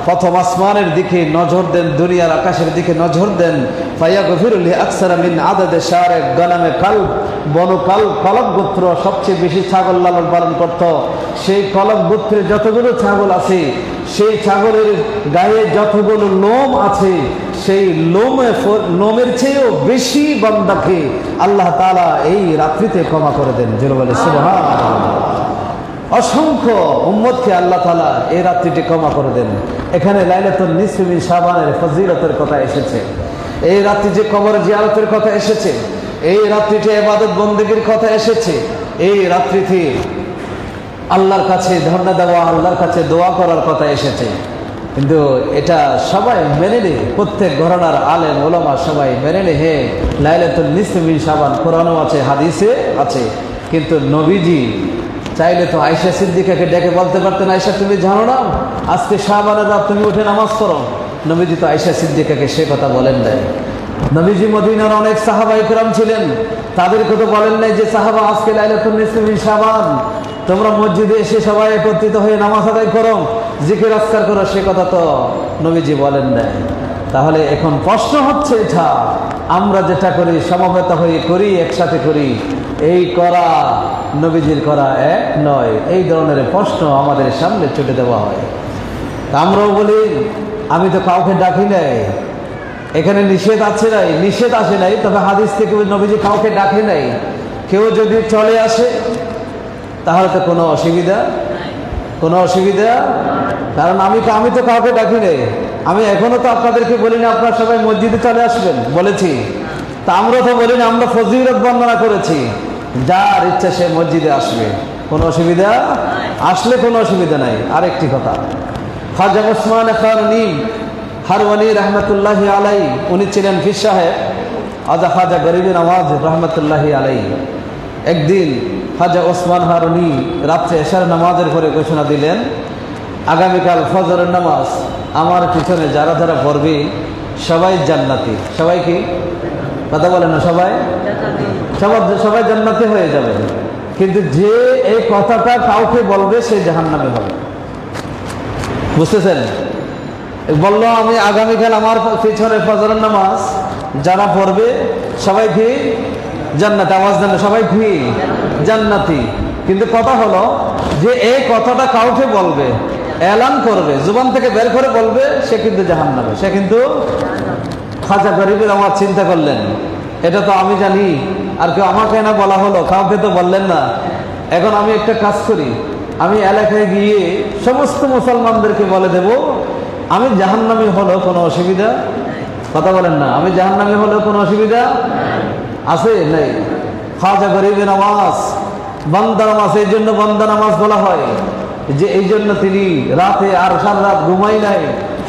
প্রথম আসমানের দিকে নজর দেন, দুনিয়ার আকাশের দিকে নজর দেন। ফায়াগফিরু লি আকসারা মিন আদাদে শারে গানামে কালব, বনু কলব গোত্র সবচেয়ে বেশি ছাগল লালন পালন করত। সেই কলব গোত্রের যতগুলো ছাগল আছে, সেই ছাগলের গায়ে যতগুলো লোম আছে, সেই লোমের চেয়েও বেশি বান্দাকে আল্লাহ তাআলা এই রাত্রিতে ক্ষমা করে দেন। জোরে বলে সুবহানাল্লাহ। অসংখ্য উম্মতকে আল্লাহ তাআলা এই রাত্রিটি ক্ষমা করে দেন। এখানে লাইলাতুন নিসফি মিন শাবানের ফজিলতের কথা এসেছে, এই রাত্রি যে কবর জিয়ারতের কথা এসেছে, এই রাত্রিতে ইবাদত বندگির কথা এসেছে, এই রাত্রিতে আল্লাহর কাছে ধর্ণা দেওয়া, আল্লাহর কাছে দোয়া করার কথা এসেছে। কিন্তু এটা সবাই মেনে নেয়, প্রত্যেক ঘরানার আলেম ওলামা সবাই মেনে নেয়। হে লাইলাতুন নিসফি মিন শাবান কোরআনও আছে, হাদিসে আছে। কিন্তু নবীজি চাইলে তো আয়েশা সিদ্দিকাকে ডেকে বলতে পারতেন, আয়েশা তুমি জানো না আজকে শাবানের রাত, তুমি উঠে নামাজ পড়ো। নবীজি তো আয়েশা সিদ্দিকাকে সে কথা বলেন নাই। নবীজি মদিনার অনেক সাহাবা ইকরাম ছিলেন, তাদেরকে তো বলেন নাই যে সাহাবা আজকে লাইলাতুন নিসফি মিন শাবান, তোমরা মসজিদে এসে সবাই একত্রিত হয়ে নামাজ আদায় করো, জিকির আজকার করো, সে কথা তো নবীজি বলেন নাই। তাহলে এখন প্রশ্ন হচ্ছে, এটা আমরা যেটা করি সমবেত হয়ে করি, একসাথে করি, এই করা নবীজির করা এক নয়। এই ধরনের প্রশ্ন আমাদের সামনে ছুটে দেওয়া হয়। আমরাও বলি আমি তো কাউকে ডাকি নাই, এখানে নিষেধ আছে নাই, নিষেধ আসে নাই, তবে হাদিস থেকে নবীজি কাউকে ডাকে নাই। কেউ যদি চলে আসে তাহলে তো কোনো অসুবিধা, কোনো অসুবিধা, কারণ আমি তো কাউকে ডাকি নাই। আমি এখনো তো আপনাদেরকে বলি না আপনারা সবাই মসজিদে চলে আসবেন, বলেছি। তা আমরা তো বলি না, আমরা ফজিলত বর্ণনা করেছি, যার ইচ্ছা সে মসজিদে আসবে, কোনো অসুবিধা, আসলে কোনো অসুবিধা নাই। আরেকটি কথা, খাজা ওসমান হারওয়ানি রহমতুল্লাহি আলাই, উনি ছিলেন পীর সাহেব আজা খাজা গরিবের নওয়াজ রহমতুল্লাহি আলাই। একদিন খাজা ওসমান হারওয়ানি রাত্রে এশার নামাজের পরে ঘোষণা দিলেন, আগামীকাল ফজরের নামাজ আমার পিছনে যারা যারা পড়বে সবাই জান্নাতি। সবাই কি কথা বলেন না? সবাই জান্নাতি হয়ে যাবে। কিন্তু যে এই কথাটা কাউকে বলবে সে জাহান্নামে হবে। বুঝতেছেন? বললো আমি আগামীকাল আমার পিছনে ফজরের নামাজ যারা পড়বে সবাই কি জান্নাতি, আওয়াজ দেন সবাই কি জান্নাতি। কিন্তু কথা হলো যে এই কথাটা কাউকে বলবে, এলান করবে, জুবান থেকে বের করে বলবে, সে কিন্তু জাহান্নামে, সে কিন্তু। খাজা গরিবের আমার চিন্তা করলেন, এটা তো আমি জানি, আর কেউ আমাকে না বলা হলো, কাউকে তো বললেন না। এখন আমি একটা কাজ করি, আমি এলাকায় গিয়ে সমস্ত মুসলমানদেরকে বলে দেব আমি জাহান্নামী হলো, কোনো অসুবিধা, কথা বলেন না, আমি জাহান্নামী হলো কোনো অসুবিধা আছে? নেই। খাজা গরিবের নামাজ বান্দা নামাজ, এই জন্য বান্দা নামাজ বলা হয় যে এই জন্য তিনি রাতে আর সারা রাত ঘুমাই নাই,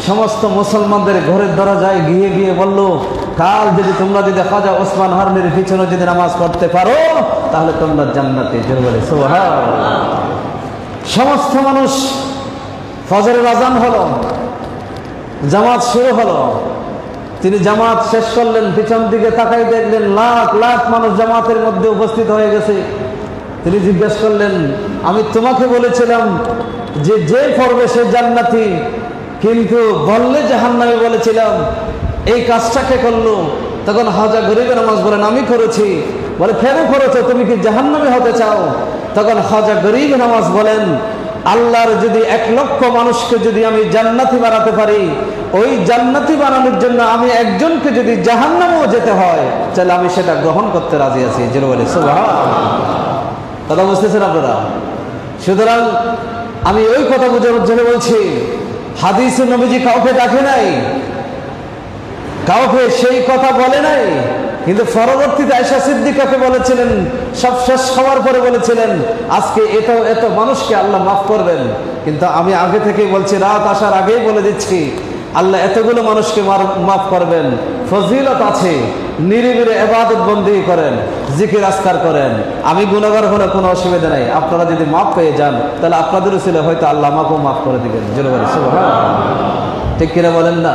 সমস্ত মুসলমানদের ঘরের দরজায় গিয়ে গিয়ে বলল, কাল যদি তোমরা যদি খাজা ওসমান হারুনির পিছনে যদি নামাজ পড়তে পারো তাহলে তোমরা জান্নাতে। জোরে বলে সুবহানাল্লাহ। সমস্ত মানুষ, ফজরের আজান হলো, জামাত শুরু হলো, তিনি জামাত শেষ করলেন, পিছন দিকে তাকাই দেখলেন লাখ লাখ মানুষ জামাতের মধ্যে উপস্থিত হয়ে গেছে। তিনি জিজ্ঞেস করলেন, আমি তোমাকে বলেছিলাম যে যে পড়বে সে জান্নাতি, কিন্তু বললে জাহান্নামী বলেছিলাম, এই কাজটা কে করলো? তখন খাজা গরিবের নামাজ বলেন, আমি করেছি। বলে কেন করেছো, তুমি কি জাহান্নামী হতে চাও? তখন খাজা গরিব নামাজ বলেন, আল্লাহর যদি 1 লক্ষ মানুষকে যদি আমি জান্নাতি বানাতে পারি, ওই জান্নাতি বানানোর জন্য আমি একজনকে যদি জাহান্নামেও যেতে হয় তাহলে আমি সেটা গ্রহণ করতে রাজি আছি। জোরে বলে সুবহানাল্লাহ। কথা বুঝতেছেন আপনারা? সুতরাং আমি ওই কথা বোঝানোর জন্য বলছি, হাদিসে নবীজি কাউকে ডাকে নাই, কাউকে সেই কথা বলে নাই, কিন্তু পরবর্তীতে আয়েশা সিদ্দিকাকে বলেছিলেন, সব শেষ হওয়ার পরে বলেছিলেন আজকে এত মানুষকে আল্লাহ মাফ করবেন। কিন্তু আমি আগে থেকেই বলছি, রাত আসার আগেই বলে দিচ্ছি, আল্লাহ এতগুলো মানুষকে মাফ করবেন। ফজিলত আছে, নিরিবিলি ইবাদত বন্দেগী করেন, জিকির আজকার করেন। আমি গুনাহগার হলে কোনো অসুবিধা নাই, আপনারা যদি মাফ পেয়ে যান তাহলে আপনাদেরও ছিল হয়তো আল্লাহ আমাকেও মাফ করে দিবেন। জোরে বলে সুবহানাল্লাহ। ঠিক কিনা বলেন না?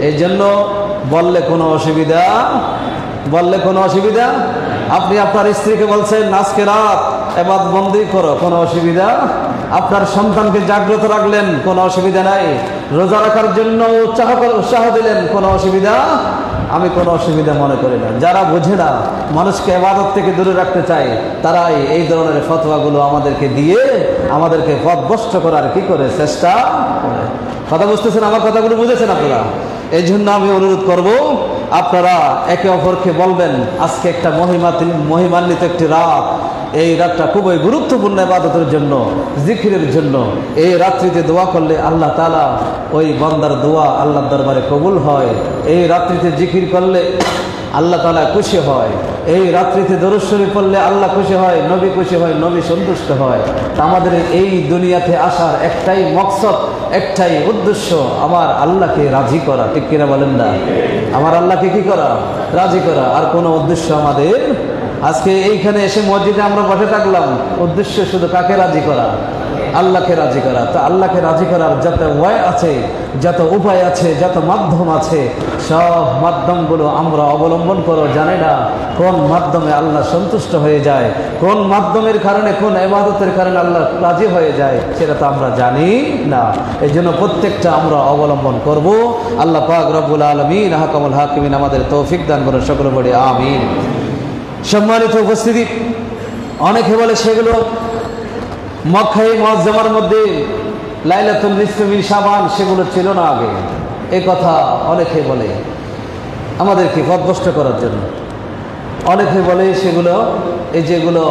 এই জন্য বললে কোনো অসুবিধা, বললে কোনো অসুবিধা আপনি আপনার স্ত্রীকে বলছেন আজকে রাত এবাদত বন্দি করো, কোনো অসুবিধা? আপনার সন্তানকে জাগ্রত রাখলেন, কোনো অসুবিধা নাই। রোজা রাখার জন্য উৎসাহ দিলেন, কোনো অসুবিধা? আমি কোনো অসুবিধা মনে করি না। যারা বোঝে না, মানুষকে ইবাদত থেকে দূরে রাখতে চায়, তারাই এই ধরনের ফতোয়াগুলো আমাদেরকে দিয়ে আমাদেরকে পথভ্রষ্ট করার কি করে চেষ্টা করে। কথা বুঝতেছেন? আমার কথাগুলো বুঝেছেন আপনারা? এই জন্য আমি অনুরোধ করব, আপনারা একে অপরকে বলবেন আজকে একটা মহিমান্বিত একটি রাত, এই রাতটা খুবই গুরুত্বপূর্ণ ইবাদতের জন্য, জিকিরের জন্য। এই রাত্রিতে দোয়া করলে আল্লাহ তাআলা ওই বান্দার দোয়া আল্লাহর দরবারে কবুল হয়। এই রাত্রিতে জিকির করলে আল্লাহ তাআলা খুশি হয়। এই রাত্রিতে দরুদ শরীফ পড়লে আল্লাহ খুশি হয়, নবী খুশি হয়, নবী সন্তুষ্ট হয়। তা আমাদের এই দুনিয়াতে আসার একটাই মকসদ, একটাই উদ্দেশ্য, আমার আল্লাহকে রাজি করা। ঠিক কিনা বলেন না? আমার আল্লাহকে কি করা? রাজি করা। আর কোনো উদ্দেশ্য আমাদের আজকে এইখানে এসে মসজিদে আমরা বসে থাকলাম, উদ্দেশ্য শুধু কাকে রাজি করা? আল্লাহকে রাজি করা। তো আল্লাহকে রাজি করার যত ওয়ে আছে, যত উপায় আছে, যত মাধ্যম আছে, সব মাধ্যমগুলো আমরা অবলম্বন করো। জানি না কোন মাধ্যমে আল্লাহ সন্তুষ্ট হয়ে যায়, কোন মাধ্যমের কারণে, কোন ইবাদতের কারণে আল্লাহ রাজি হয়ে যায়, সেটা তো আমরা জানি না। এই জন্য প্রত্যেকটা আমরা অবলম্বন করব। আল্লাহ পাক রব্বুল আলামিন আহকামুল হাকিমিন আমাদের তৌফিক দান করুন, সকলে বলি আমিন। সম্মানিত উপস্থিতি, অনেকে বলে সেগুলো মক্কায়ে মুআজ্জামার মধ্যে লাইলাতুল নিসফি মিন শাবান, সেগুলো ছিল না আগে। এই কথা অনেকে বলে আমাদেরকে পথভ্রষ্ট করার জন্য। অনেকে বলে সেগুলো, এই যেগুলো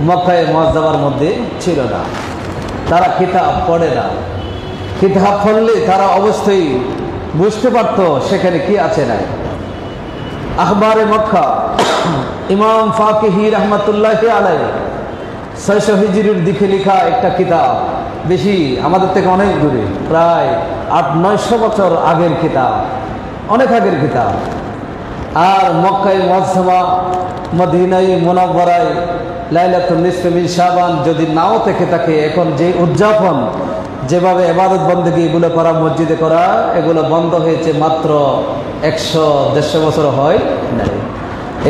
মক্কায়ে মুআজ্জামার মধ্যে ছিল না। তারা কিতাব পড়ে না। কিতাব পড়লে তারা অবশ্যই বুঝতে পারত সেখানে কি আছে না। আখবারে মক্কা, ইমাম ফাকিহি রহমাতুল্লাহি আলাইহি 600 হিজরির দিকে লেখা একটা কিতাব, বেশি আমাদের থেকে অনেক দূরে, প্রায় 800-900 বছর আগের কিতাব, অনেক আগের কিতাব। আর মক্কায়ে মুআজ্জামা, মদিনায়ে মুনাওয়ারায় লাইলাতুল নিসফি মিন শাবান যদি নাও থেকে থাকে, এখন যে উদযাপন, যেভাবে ইবাদত বন্দেগী এগুলো করা, মসজিদে করা, এগুলো বন্ধ হয়েছে মাত্র 100-150 বছর হয় নাই।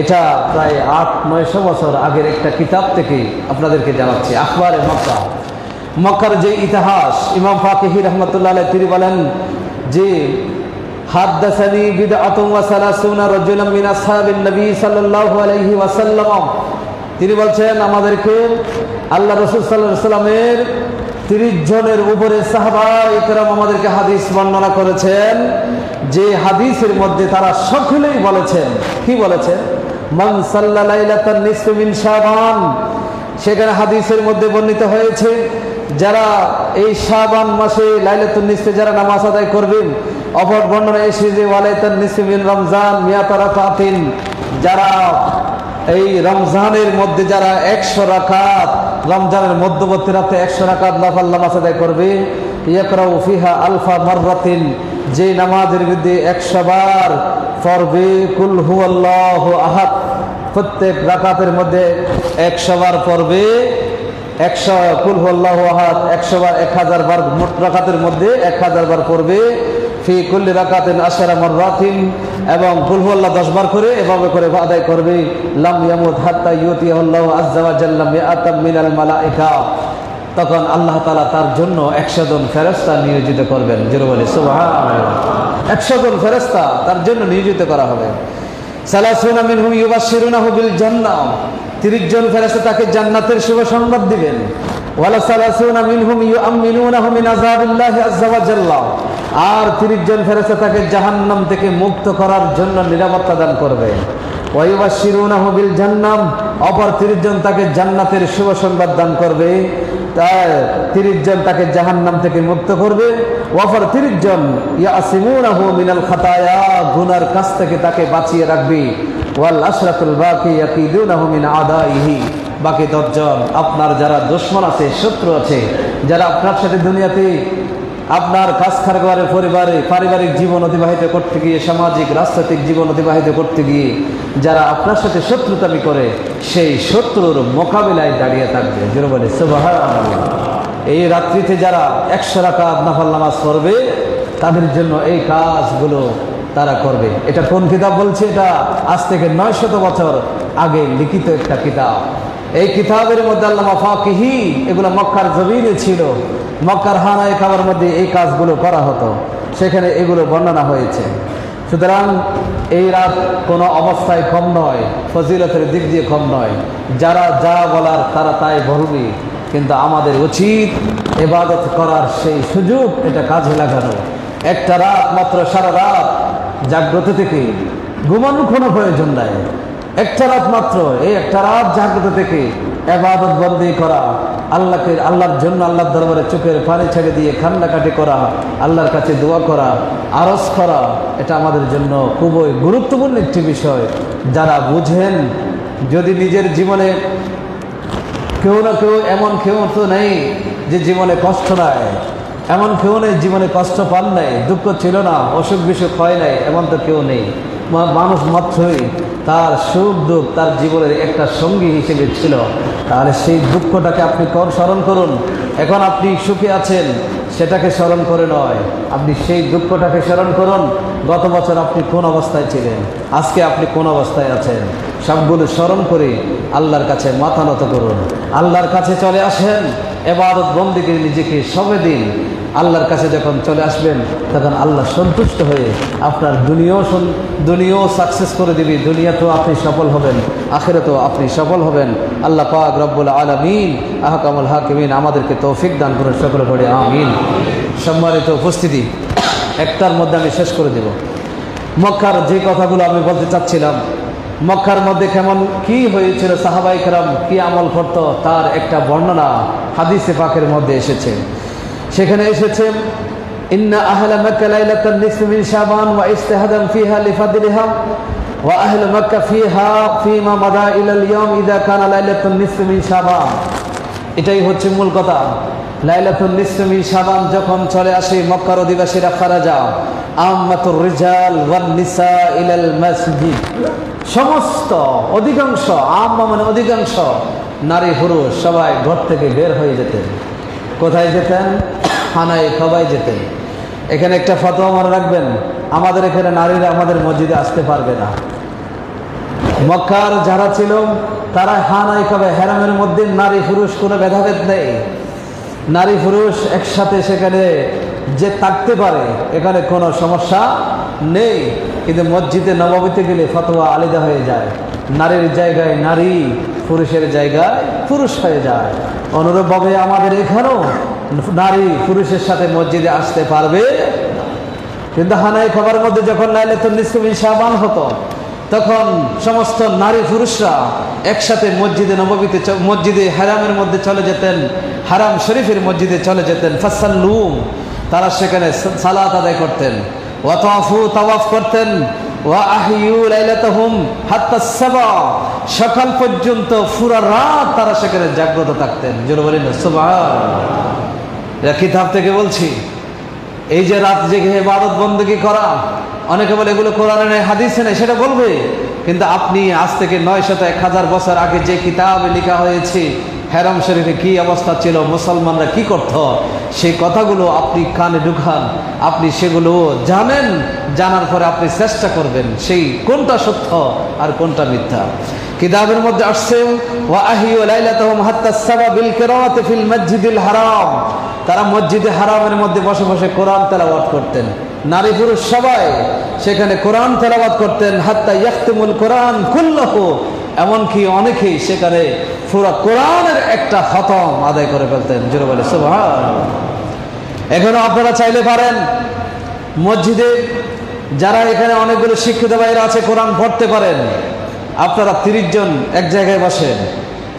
এটা প্রায় 800-900 বছর আগের একটা কিতাব থেকে আপনাদেরকে জানাচ্ছি। আখবারে মক্কা, মক্কার যে ইতিহাস, ইমাম ফাকিহি রহমাতুল্লাহ আলাইহি তিনি বলেন যে হাদাসানি বিদআতুন ওয়া সালাসুনা রাজুলাম মিন আসহাবিন নবী সাল্লাল্লাহু আলাইহি ওয়াসাল্লাম, তিনি বলছেন আমাদেরকে আল্লাহ রাসূল সাল্লাল্লাহু আলাইহি ওয়াসাল্লামের 30 জনের উপরে সাহাবা ইকরাম আমাদেরকে হাদিস বর্ণনা করেছেন, যে হাদিসের মধ্যে তারা সকলেই বলেছেন, কি বলেছেন? মান সাল্লা লাইলাতান নিসফি মিন শাবান, সেখানে হাদিসের মধ্যে বর্ণিত হয়েছে যারা এই শাবান মাসে লাইলাতুন নিসফে যারা নামাজ আদায় করবেন। অপর বর্ণনা এসে যে ওয়ালাইতান নিসফি মিন রমজান মিয়াতা রাকাতিন, যারা এই রমজানের মধ্যে যারা 100 রাকাত, রমজানের মধ্যবর্তী রাতে 100 রাকাত নফল নামাজ আদায় করবে, ইয়াকরাউ ফিহা আলফা মাররাতিন, যে নামাজের মধ্যে 100 বার পড়বে কুল হুয়াল্লাহু আহাদ, প্রত্যেক রাকাতের মধ্যে 100 বার পড়বে, 100 কুল হুয়াল্লাহু আহাদ 100 বার, 1000 বার, মোট রাকাতের মধ্যে 1000 বার পড়বে। ফি কুল্লি রাকাতিন 10 মাররাতিন, এবং কুল হুয়াল্লাহ 10 বার করে এভাবে করে আদায় করবে। লাম ইয়ামুত হাত্তা ইউতিয়াহুল্লাহু আযজা ওয়া জাল্লা মিআতাম মিনাল মালায়েকা, তখন আল্লাহ তাআলা তার জন্য 100 জন ফেরেশতা নিয়োজিত করবেন। জোরে বলি সুবহানাল্লাহ। 100 জন ফেরেশতা তার জন্য নিয়োজিত করা হবে। সালাসুনা মিনহুম ইউবাশশিরুনাহু বিল জান্নাহ, 30 জন ফেরেশতা তাকে জান্নাতের শুভ সংবাদ দিবেন। ওয়ালা সালাসুনা মিনহুম ইউআমিনুনাহু মিন আযাবিল্লাহি আযজা ওয়া জাল্লা, আর 30 জন ফেরেশতা তাকে জাহান্নাম থেকে মুক্ত করার জন্য নিরাপত্তা দান করবে। ওয়া ইউবাশশিরুনাহু বিল জান্নাহ, অপর 30 জন তাকে জান্নাতের শুভ সংবাদ দান করবে। তার 30 জন তাকে জাহান্নাম থেকে মুক্ত করবে। ওয়াফার 30 জন ইয়াসিমুনাহু মিনাল খাতায়া, গুনার কাছ থেকে তাকে বাঁচিয়ে রাখবে। ওয়াল আশরাতুল বাকি ইয়াকিদুনাহু মিন আদাইহি, বাকি 10 জন আপনার যারা দুশমন আছে, শত্রু আছে, যারা আপনার সাথে দুনিয়াতে আপনার কাজ কারবারে, পরিবারে, পারিবারিক জীবন অতিবাহিত করতে গিয়ে, সামাজিক রাজনৈতিক জীবন অতিবাহিত করতে গিয়ে যারা আপনার সাথে শত্রুতামি করে, সেই শত্রুর মোকাবিলায় দাঁড়িয়ে থাকবে। জোরে বলে সুবহানাল্লাহ। এই রাত্রিতে যারা 100 রাকাত নফল নামাজ পড়বে, তাদের জন্য এই কাজগুলো তারা করবে। এটা কোন কিতাব বলছে? এটা আজ থেকে 900 বছর আগে লিখিত একটা কিতাব। এই কিতাবের মধ্যে আল্লাহ মাফাকিহি, এগুলো মক্কার জমিনে ছিল, মক্কার হানায় কাবার মধ্যে এই কাজগুলো করা হতো, সেখানে এগুলো বর্ণনা হয়েছে। সুতরাং এই রাত কোনো অবস্থায় কম নয়, ফজিলতের দিক দিয়ে কম নয়। যারা যা বলার তারা তাই বলবে, কিন্তু আমাদের উচিত ইবাদত করার সেই সুযোগ এটা কাজে লাগানো। একটা রাত মাত্র, সারা রাত জাগ্রত থেকে ঘুমানোর কোনো প্রয়োজন নাই। একটা রাত মাত্র, এই একটা রাত জাগ্রত থেকে ইবাদত বন্দি করা, আল্লাহর জন্য আল্লাহর দরবারে চোখের পানি ছেড়ে দিয়ে কান্নাকাটি করা, আল্লাহর কাছে দোয়া করা, আরজ করা, এটা আমাদের জন্য খুবই গুরুত্বপূর্ণ একটি বিষয়। যারা বুঝেন, যদি নিজের জীবনে কেউ না কেউ, এমন কেউ তো নেই যে জীবনে কষ্ট নাই, এমন কেউ নেই জীবনে কষ্ট পান নাই, দুঃখ ছিল না, অসুখ বিসুখ হয় নাই, এমন তো কেউ নেই। মানুষ মাত্রই তার সুখ দুঃখ তার জীবনের একটা সঙ্গী হিসেবে ছিল। তাহলে সেই দুঃখটাকে আপনি স্মরণ করুন। এখন আপনি সুখে আছেন, সেটাকে স্মরণ করে নয়, আপনি সেই দুঃখটাকে স্মরণ করুন। গত বছর আপনি কোন অবস্থায় ছিলেন, আজকে আপনি কোন অবস্থায় আছেন, সবগুলো স্মরণ করে আল্লাহর কাছে মাথা নত করুন, আল্লাহর কাছে চলে আসেন। ইবাদত বন্দেগী নিজেকে সবে দিন। আল্লাহর কাছে যখন চলে আসবেন, তখন আল্লাহ সন্তুষ্ট হয়ে আপনার দুনিয়াও সাকসেস করে দিবি। দুনিয়াতেও আপনি সফল হবেন, আখিরাতেও আপনি সফল হবেন। আল্লাহ পাক রব্বুল আলামিন আহকামুল হাকিমিন আমাদেরকে তৌফিক দান করুন, সকলে পড়ে আমিন। সম্মানিত উপস্থিতি, একটার মধ্যে আমি শেষ করে দেব। মক্কার যে কথাগুলো আমি বলতে চাচ্ছিলাম, মক্কার মধ্যে কেমন কি হয়েছিল, সাহাবায়ে কেরাম কি আমল করত, তার একটা বর্ণনা হাদিসে পাকের মধ্যে এসেছে। সেখানে এসেছে, ইন্না আহলা মক্কা লাইলাতান নিসফি মিন শাবান ওয়া ইজতিহাদান ফিহা লিফাদলিহা ওয়া আহলু মক্কা ফিহা ফিমা মাদা ইলাল ইয়াউম ইযা কানা লাইলাতুন নিসফি মিন শাবান। এটাই হচ্ছে মূল কথা। লাইলাতুন নিসফি মিন শাবান যখন চলে আসে, মক্কার অধিবাসীরা খারাজা আম্মাতুর রিজাল ওয়ান নিসা ইলাল মসজিদ, সমস্ত অধিকাংশ, আম্মা মানে অধিকাংশ, নারী পুরুষ সবাই ঘর থেকে বের হয়ে যেতেন। কোথায় যেতেন? হানায় কাবায় যেতেন। এখানে একটা ফতোয়া মনে রাখবেন, আমাদের এখানে নারীরা আমাদের মসজিদে আসতে পারবে না। মক্কার যারা ছিল তারা হানায় কাবায়, হেরামের মধ্যে নারী পুরুষ কোনো ভেদাভেদ নেই, নারী পুরুষ একসাথে সেখানে যে থাকতে পারে, এখানে কোনো সমস্যা নেই। কিন্তু মসজিদে নববীতে গেলে ফতোয়া আলাদা হয়ে যায়, নারীর জায়গায় নারী, পুরুষের জায়গায় পুরুষ হয়ে যায়। অনুরূপভাবে আমাদের এখানেও নারী পুরুষের সাথে মসজিদে আসতে পারবে, কিন্তু হানায় খাবার মধ্যে যখন লাইলাতুন নিসফি মিন শাবান হতো, তখন সমস্ত নারী পুরুষরা একসাথে মসজিদে নববীতে, মসজিদে হারামের মধ্যে চলে যেতেন, হারাম শরীফের মসজিদে চলে যেতেন। ফাসাল্লুম, তারা সেখানে সালাত আদায় করতেন, ওয়া তাওয়াফু, তাওয়াফ করতেন, ওয়া আহিয়ু লাইলাতাহুম হাত্তা সাবা, সকাল পর্যন্ত পুরো রাত তারা সেখানে জাগ্রত থাকতেন। জোরে বলেন সুবহানাল্লাহ। এটা কিতাব থেকে বলছি। এই যে রাত জেগে ইবাদত বন্দেগী করা, অনেকে বলে এগুলো কোরআনে নেই, হাদিসে নেই, সেটা বলবে, কিন্তু আপনি আজ থেকে 900-1000 বছর আগে যে কিতাবে লেখা হয়েছে, হেরাম শরীফে কি অবস্থা ছিল, মুসলমানরা কি করত, সেই কথাগুলো আপনি কানে ঢুকান, আপনি সেগুলো জানেন। জানার পরে আপনি চেষ্টা করবেন সেই কোনটা সত্য আর কোনটা মিথ্যা। কিতাবের মধ্যে আসছে, ওয়া আহিয়ু লাইলাতাহুম হাত্তা সাবা বিল কিরাআতি ফিল মসজিদিল হারাম, তারা মসজিদে হারামের মধ্যে বসে বসে কোরআন তেলাওয়াত করতেন, নারী পুরুষ সবাই সেখানে কোরআন তেলাওয়াত করতেন। হাত্তা ইয়াখতিমুল কোরআন কুল্লাহু, এমনকি অনেকেই সেখানে পুরো কোরআনের একটা খতম আদায় করে ফেলতেন। জোরে বলে সুবহানাল্লাহ। এখনো আপনারা চাইলে পারেন, মসজিদে যারা এখানে অনেকগুলো শিক্ষিত ভাইরা আছে কোরআন পড়তে পারেন, আপনারা 30 জন এক জায়গায় বসেন,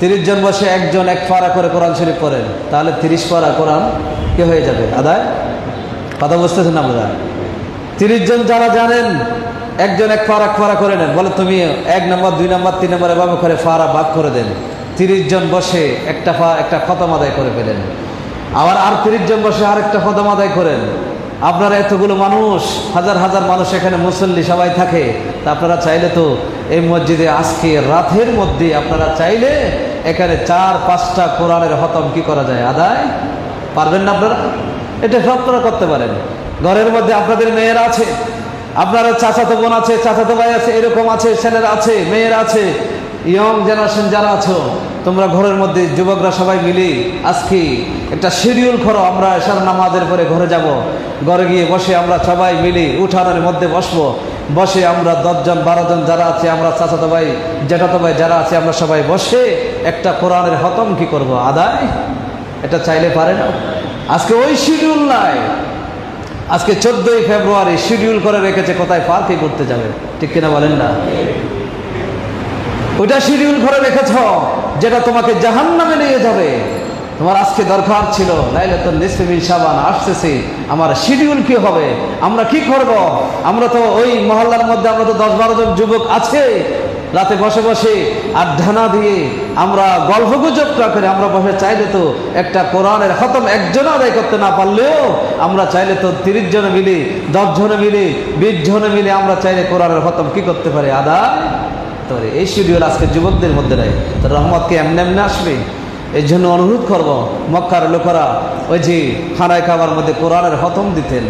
30 জন বসে একজন এক পারা করে কোরআন শরীফ পড়েন, তাহলে 30 পারা কোরআন কি হয়ে যাবে আদায়। কথা বুঝতেছেন আপনারা? 30 জন যারা জানেন, একজন এক পারা করে নেন, বলে তুমি 1 নম্বর 2 নম্বর 3 নম্বর এভাবে করে পারা ভাগ করে দেন। 30 জন বসে একটা খতম আদায় করে ফেলেন, আবার আর 30 জন বসে আরেকটা খতম আদায় করেন। আপনারা এতগুলো মানুষ, হাজার হাজার মানুষ এখানে মুসল্লি সবাই থাকে, তা আপনারা চাইলে তো এই মসজিদে আজকে রাতের মধ্যে আপনারা চাইলে এখানে 4-5টা কোরআনের খতম কি করা যায় আদায় পারবেন না আপনারা? এটা আপনারা করতে পারেন। ঘরের মধ্যে আপনাদের মেয়েরা আছে, আপনারা চাচাতো বোন আছে, চাচাতো ভাই আছে, এরকম আছে, ছেলেরা আছে, মেয়েরা আছে, ইয়ং জেনারেশন যারা আছো, তোমরা ঘরের মধ্যে যুবকরা সবাই মিলে আজকে একটা শিডিউল করো, আমরা এশার নামাজের পরে ঘরে যাব, ঘরে গিয়ে বসে আমরা সবাই মিলে উঠানের মধ্যে বসবো, বসে আমরা 10 জন 12 জন যারা আছে, আমরা চাচাতো ভাই জ্যাঠাতো ভাই যারা আছে, আমরা সবাই বসে একটা কোরআনের খতম কি করব আদায়। এটা চাইলে পারে না। আজকে ওই শিডিউল নাই। আজকে 14ই ফেব্রুয়ারি শিডিউল করে রেখেছে কোথায় পার্কে করতে যাবে, ঠিক কিনা বলেন না? ওইটা শিডিউল করে রেখেছ যেটা তোমাকে জাহান্নামে নিয়ে যাবে। তোমার আজকে দরকার ছিল লাইলাতুল নিসফি মিন শাবান আসতেছে, আমার শিডিউল কি হবে, আমরা কি করব। আমরা তো ওই মহল্লার মধ্যে আমরা তো 10-12 জন যুবক আছে, রাতে বসে বসে আড্ডানা দিয়ে আমরা গল্পগুজবটা করে আমরা বসে চাইলে তো একটা কোরআনের খতম একজন আদায় করতে না পারলেও আমরা চাইলে তো 30 জনে মিলে 10 জনে মিলে 20 জনে মিলে আমরা চাইলে কোরআনের খতম কি করতে পারি আদায়। এই শিডিউল আজকে যুবকদের মধ্যে নাই। তো রহমত কি এমনি এমনি আসবে? এই জন্য অনুরোধ করব, মক্কার লোকেরা ওই যে খানায় খাবার মধ্যে কোরআনের খতম দিতেন,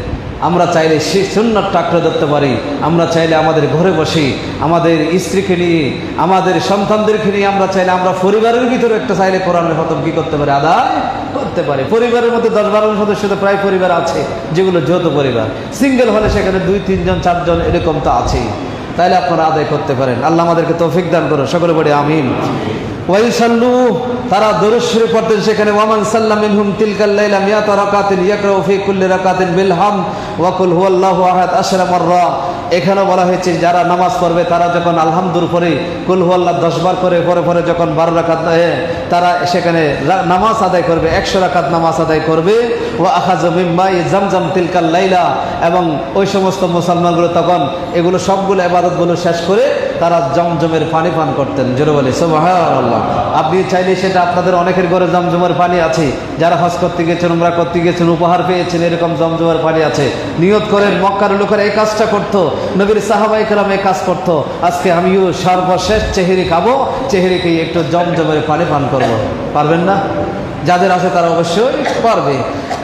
আমরা চাইলে সেই সুন্নাতটা আঁকড়ে ধরতে পারি। আমরা চাইলে আমাদের ঘরে বসে আমাদের স্ত্রীকে নিয়ে আমাদের সন্তানদেরকে নিয়ে আমরা চাইলে আমরা পরিবারের ভিতরে একটা চাইলে কোরআনের খতম কি করতে পারি আদায় করতে পারি। পরিবারের মধ্যে 10-12 সদস্য তো প্রায় পরিবার আছে যেগুলো যৌথ পরিবার, সিঙ্গেল হলে সেখানে 2-3 জন 4 জন এরকম তো আছেই, তাইলে আপনারা আদায় করতে পারেন। আল্লাহ আমাদেরকে তৌফিক দান করুন, সকলে বলি আমিন। ওয়াইসাল্লু, তারা দরুদ শরীফ পড়তেন সেখানে, ওয়ামান সাল্লাম মিনহুম তিলকাল লাইলা মিয়াতা রাকাতিন ইয়াকরাউ ফি কুল্লি রাকাতিন বিল হাম ওয়া কুল হুয়াল্লাহু আহাদ 10 মাররা। এখানে বলা হয়েছে যারা নামাজ পড়বে তারা যখন আলহামদুর পরে কুল হুয়াল্লাহ 10 বার করে পরে পরে যখন 12 রাকাত তারা সেখানে নামাজ আদায় করবে, 100 রাকাত নামাজ আদায় করবে। ওয়া আখাযু মিন মাই জামজাম তিলকাল লাইলা, এবং ওই সমস্ত মুসলমানগুলো তখন এগুলো সবগুলো ইবাদতগুলো শেষ করে তারা জমজমের পানি পান করতেন। জোরে বলে সুবহানাল্লাহ। আপনি চাইলে সেটা আপনাদের অনেকের ঘরে জমজমের পানি আছে, যারা হজ করতে গেছেন, উমরা করতে গেছেন, উপহার পেয়েছেন, এরকম জমজমের পানি আছে। নিয়ত করেন মক্কার লোকেরা এই কাজটা করতো, নবীর সাহাবায়ে কেরাম এই কাজ করতো। আজকে আমিও সর্বশেষ চেহারি খাবো, চেহারিকে একটু জমজমের পানি পান করবো। পারবেন না? যাদের আছে তারা অবশ্যই পারবে।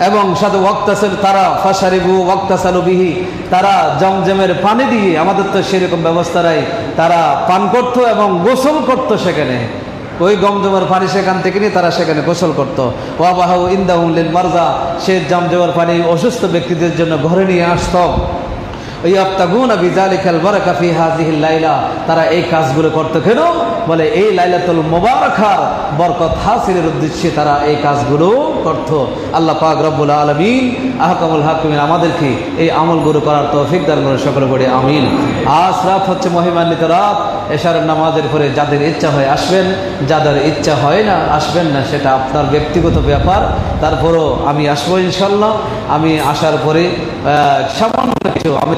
এবং সাথে ওয়াক্তাসাল, তারা ফাশারিবু ওয়াক্তাসালু বিহি, তারা জমজমের পানি দিয়ে, আমাদের তো সেরকম ব্যবস্থা নাই, তারা পান করতো এবং গোসল করতো সেখানে। ওই জমজমের পানি সেখান থেকে নিয়ে তারা সেখানে গোসল করতো। ওয়াবাহু ইনদাহুম লিল মারজা, সে জমজমের পানি অসুস্থ ব্যক্তিদের জন্য ঘরে নিয়ে আসতো। ইয়াবতাগুনা বিযালিকাল বারাকা ফি হাযিহিল লাইলা, তারা এই কাজগুলো করতে কেন বলে এই লাইলাতুল মুবারাকার বরকত হাসিলের উদ্দেশ্যে তারা এই কাজগুলো করত। আল্লাহ পাক রব্বুল আলামিন আহকামুল হাকিমিন আমাদেরকে এই আমলগুলো করার তৌফিক দান করুন, সকলে বলি আমিন। আজ রাত হচ্ছে মহিমান্বিত রাত, এশারের নামাজের পরে যাদের ইচ্ছা হয় আসবেন, যাদের ইচ্ছা হয় না আসবেন না, সেটা আপনার ব্যক্তিগত ব্যাপার। তারপরও আমি আসবো ইনশাল্লাহ। আমি আসার পরে সামান্য কিছু আমি